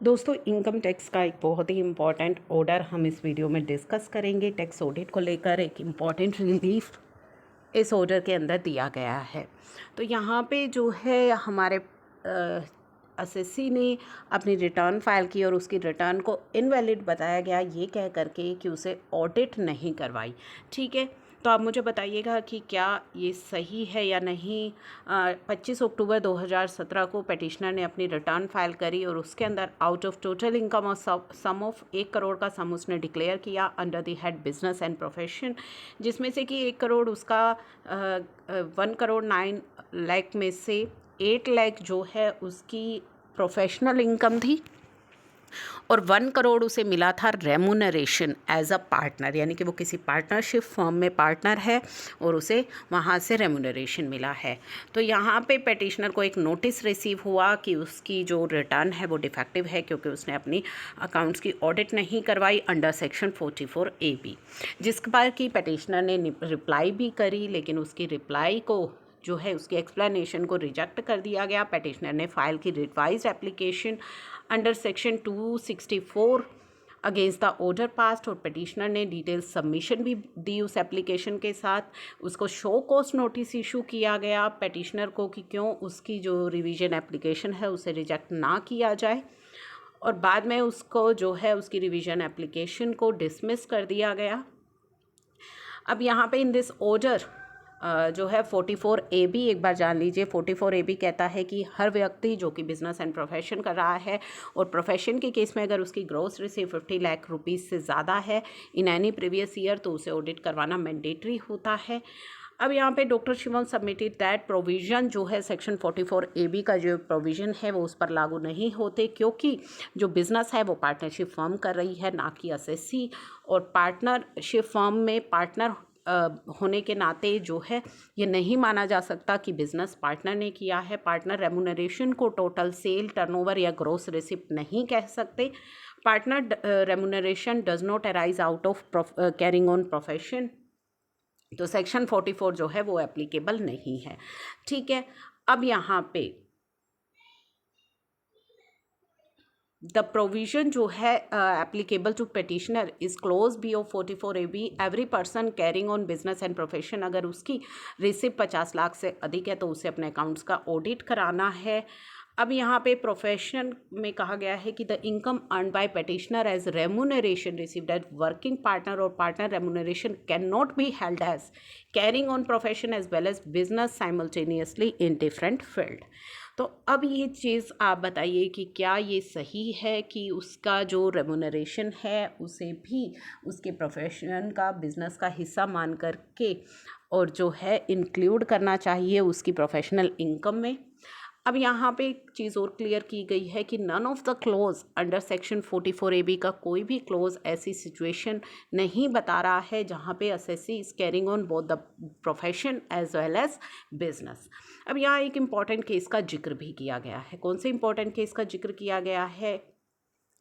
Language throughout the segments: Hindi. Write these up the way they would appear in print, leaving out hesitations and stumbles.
दोस्तों, इनकम टैक्स का एक बहुत ही इम्पॉर्टेंट ऑर्डर हम इस वीडियो में डिस्कस करेंगे। टैक्स ऑडिट को लेकर एक इम्पॉर्टेंट रिलीफ इस ऑर्डर के अंदर दिया गया है। तो यहाँ पे जो है हमारे एसएससी ने अपनी रिटर्न फाइल की और उसकी रिटर्न को इनवैलिड बताया गया, ये कह करके कि उसे ऑडिट नहीं करवाई। ठीक है, तो आप मुझे बताइएगा कि क्या ये सही है या नहीं। 25 अक्टूबर 2017 को पेटिशनर ने अपनी रिटर्न फाइल करी और उसके अंदर आउट ऑफ टोटल इनकम और सम ऑफ 1 करोड़ का सम उसने डिक्लेयर किया under the head business and profession, जिसमें से कि 1 करोड़ उसका 1 करोड़ 9 लाख में से 8 लाख जो है उसकी प्रोफेशनल इनकम थी और 1 करोड़ उसे मिला था रेमुनरेशन एज अ पार्टनर, यानी कि वो किसी पार्टनरशिप फर्म में पार्टनर है और उसे वहाँ से रेमुनरेशन मिला है। तो यहाँ पे पेटिशनर को एक नोटिस रिसीव हुआ कि उसकी जो रिटर्न है वो डिफेक्टिव है क्योंकि उसने अपनी अकाउंट्स की ऑडिट नहीं करवाई अंडर सेक्शन 44AB, जिस पर कि पेटिशनर ने रिप्लाई भी करी, लेकिन उसकी रिप्लाई को जो है उसकी एक्सप्लेनेशन को रिजेक्ट कर दिया गया। पेटिशनर ने फाइल की revised application under section 264 against the order past और पेटिशनर ने डिटेल सबमिशन भी दी उस एप्लीकेशन के साथ। उसको शो कॉज नोटिस इशू किया गया पेटिशनर को कि क्यों उसकी जो रिवीजन एप्लीकेशन है उसे रिजेक्ट ना किया जाए, और बाद में उसको जो है उसकी रिवीजन एप्लीकेशन को डिसमिस कर दिया गया। अब यहाँ पे इन दिस ऑर्डर जो है 44AB, एक बार जान लीजिए 44AB कहता है कि हर व्यक्ति जो कि बिजनेस एंड प्रोफेशन कर रहा है और प्रोफेशन के केस में अगर उसकी ग्रॉस रिसीव 50 लाख रुपीज़ से ज़्यादा है इन एनी प्रीवियस ईयर तो उसे ऑडिट करवाना मैंडेटरी होता है। अब यहाँ पे doctor Shivam submitted that provision जो है सेक्शन 44AB का जो प्रोविज़न है वो उस पर लागू नहीं होते क्योंकि जो बिज़नेस है वो पार्टनरशिप फर्म कर रही है, ना कि एसएससी। और पार्टनरशिप फर्म में पार्टनर होने के नाते जो है ये नहीं माना जा सकता कि बिजनेस पार्टनर ने किया है। पार्टनर रेमुनरेशन को टोटल सेल, टर्नओवर या ग्रॉस रिसिप्ट नहीं कह सकते। Partner remuneration does not arise out of carrying on profession, तो सेक्शन 44 जो है वो एप्लीकेबल नहीं है। ठीक है, अब यहाँ पे द प्रोविजन जो है applicable to petitioner is clause B of 44AB, every person carrying on business and profession अगर उसकी रिसिप्ट 50 लाख से अधिक है तो उसे अपने अकाउंट्स का ऑडिट कराना है। अब यहाँ पे प्रोफेशन में कहा गया है कि the income earn by petitioner as remuneration received as working partner और partner remuneration can not be held as carrying on profession as well as business simultaneously in different field. तो अब ये चीज़ आप बताइए कि क्या ये सही है कि उसका जो रेमुनरेशन है उसे भी उसके प्रोफेशन का, बिजनेस का हिस्सा मान करके और जो है इंक्लूड करना चाहिए उसकी प्रोफेशनल इनकम में। अब यहाँ पे एक चीज़ और क्लियर की गई है कि none of the clause under section 44AB का कोई भी क्लोज ऐसी सिचुएशन नहीं बता रहा है जहाँ पे SSC is carrying on both the profession as well as business. अब यहाँ एक इम्पॉर्टेंट केस का जिक्र भी किया गया है। कौन से इम्पॉर्टेंट केस का जिक्र किया गया है?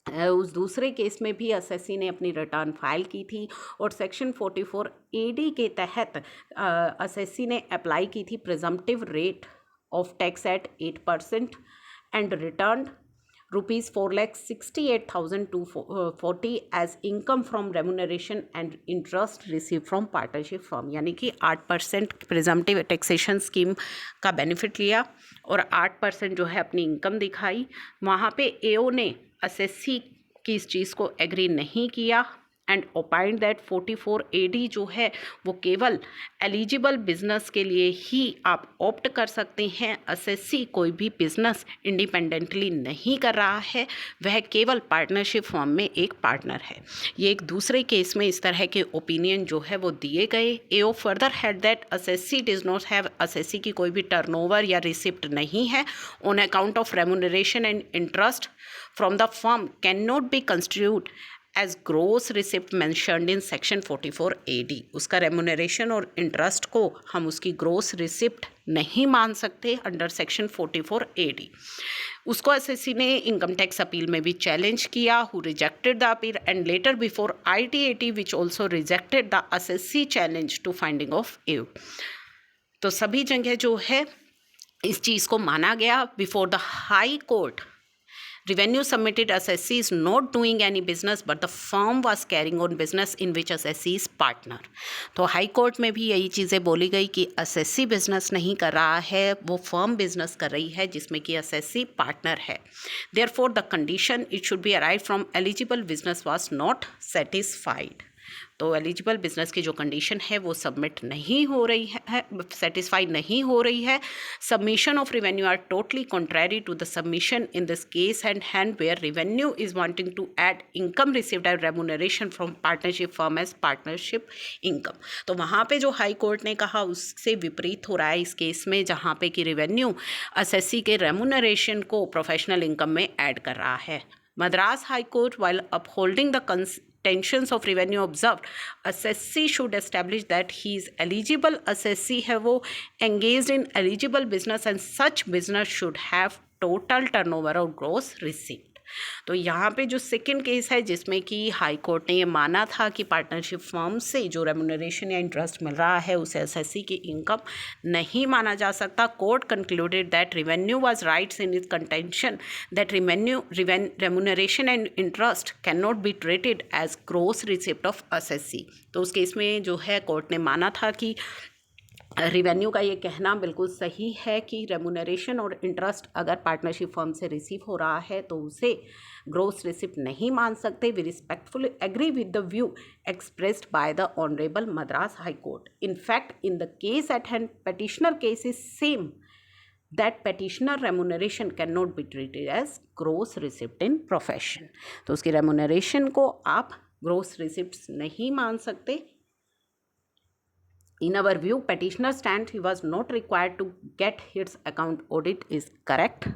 उस दूसरे केस में भी एसएससी ने अपनी रिटर्न फाइल की थी और सेक्शन 44AD के तहत एसएससी ने अप्लाई की थी presumptive rate of tax at 8% and returned rupees 4,68,240 as income from remuneration and interest received from partnership firm, यानी कि 8% प्रिजम्पटिव टैक्सेशन स्कीम का बेनिफिट लिया और 8% जो है अपनी इनकम दिखाई। वहाँ पे एओ ने एसएससी की इस चीज़ को एग्री नहीं किया एंड ओपाइंड दैट 44AD जो है वो केवल एलिजिबल बिजनेस के लिए ही आप ऑप्ट कर सकते हैं। एसएससी कोई भी बिजनेस इंडिपेंडेंटली नहीं कर रहा है, वह केवल पार्टनरशिप फॉर्म में एक पार्टनर है। ये एक दूसरे केस में इस तरह के ओपिनियन जो है वो दिए गए। AO further had that SSC does not have, SSC की कोई भी टर्नओवर या रिसिप्ट नहीं है on account of remuneration and interest from the firm can not be constitute as gross receipt mentioned in section 44AD। उसका रेमुनरेशन और इंटरेस्ट को हम उसकी ग्रोस रिसिप्ट नहीं मान सकते अंडर सेक्शन 44AD। उसको एसएससी ने इनकम टैक्स अपील में भी चैलेंज किया, who rejected the appeal and later before ITAT which also rejected the SSC challenge to finding of एव। तो सभी जगह जो है इस चीज़ को माना गया before the high court revenue submitted assessee is not doing any business but the firm was carrying on business in which assessee is partner। तो हाई कोर्ट में भी यही चीज़ें बोली गई कि assessee बिजनेस नहीं कर रहा है, वो फर्म बिजनेस कर रही है जिसमें कि assessee पार्टनर है। Therefore the condition it should be arrived from eligible business was not satisfied। तो एलिजिबल बिजनेस की जो कंडीशन है वो सबमिट नहीं हो रही है, सेटिस्फाई नहीं हो रही है। Submission of revenue are totally contrary to the submission in this case and hand where revenue is wanting to add income received as remuneration from partnership firm as partnership income. तो वहाँ पे जो हाई कोर्ट ने कहा उससे विपरीत हो रहा है इस केस में, जहाँ पे कि रेवेन्यू असेसी के रेम्यूनरेशन को प्रोफेशनल इनकम में ऐड कर रहा है। Madras high court while upholding the contentions of revenue observed, assessee should establish that he is eligible assessee है वो engaged in eligible business and such business should have total turnover और gross receipt। तो यहाँ पे जो सेकंड केस है जिसमें कि हाई कोर्ट ने ये माना था कि पार्टनरशिप फर्म से जो रेम्यूनरेशन या इंटरेस्ट मिल रहा है उसे एसएससी की इनकम नहीं माना जा सकता। Court concluded that revenue was rights in its contention that remuneration and interest can not be treated as gross receipt of SSC. तो उस केस में जो है कोर्ट ने माना था कि रिवेन्यू का ये कहना बिल्कुल सही है कि रेम्यूनरेशन और इंटरेस्ट अगर पार्टनरशिप फर्म से रिसीव हो रहा है तो उसे ग्रोस रिसिप्ट नहीं मान सकते। We respectfully agree with the view expressed by the honourable Madras high court. In fact in the case at hand petitioner case is same that petitioner remuneration cannot be treated as gross receipt in profession। तो उसकी रेम्यूनरेशन को आप ग्रोस रिसिप्ट नहीं मान सकते। In our view, petitioner stand he was not required to get his account audit is correct।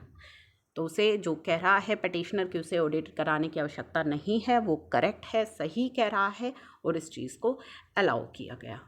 तो उसे जो कह रहा है petitioner कि उसे ऑडिट कराने की आवश्यकता नहीं है वो करेक्ट है, सही कह रहा है और इस चीज़ को अलाउ किया गया।